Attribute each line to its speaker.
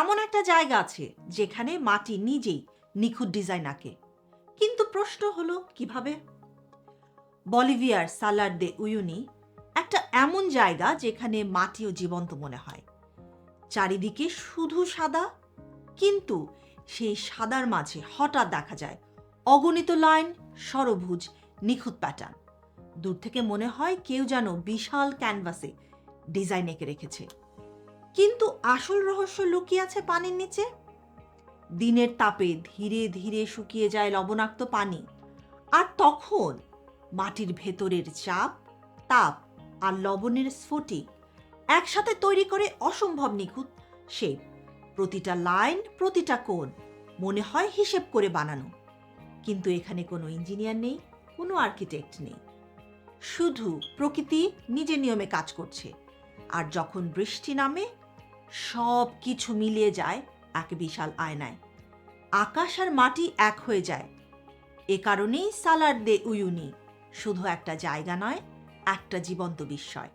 Speaker 1: এমন একটা জায়গা আছে যেখানে মাটি নিজেই নিখুঁত ডিজাইন আঁকে। কিন্তু প্রশ্ন হলো কিভাবে? বলিভিয়ার সালার দে উয়ুনি একটা এমন জায়গা যেখানে মাটিও জীবন্ত মনে হয়। চারিদিকে শুধু সাদা, কিন্তু সেই সাদার মাঝে হঠাৎ দেখা যায় অগণিত লাইন, ষড়ভুজ, নিখুঁত প্যাটার্ন। দূর থেকে মনে হয় কেউ যেন বিশাল ক্যানভাসে ডিজাইন এঁকে রেখেছে। কিন্তু আসল রহস্য লুকিয়ে আছে পানির নিচে। দিনের তাপে ধীরে ধীরে শুকিয়ে যায় লবণাক্ত পানি, আর তখন মাটির ভেতরের চাপ, তাপ আর লবণের স্ফটিক একসাথে তৈরি করে অসম্ভব নিখুঁত শেপ। প্রতিটা লাইন, প্রতিটা কোণ মনে হয় হিসেব করে বানানো। কিন্তু এখানে কোনো ইঞ্জিনিয়ার নেই, কোনো আর্কিটেক্ট নেই, শুধু প্রকৃতি নিজের নিয়মে কাজ করছে। আর যখন বৃষ্টি নামে, সব কিছু মিলিয়ে যায় এক বিশাল আয়নায়। আকাশ আর মাটি এক হয়ে যায়। এ কারণেই সালার দে উয়ুনি শুধু একটা জায়গা নয়, একটা জীবন্ত বিস্ময়।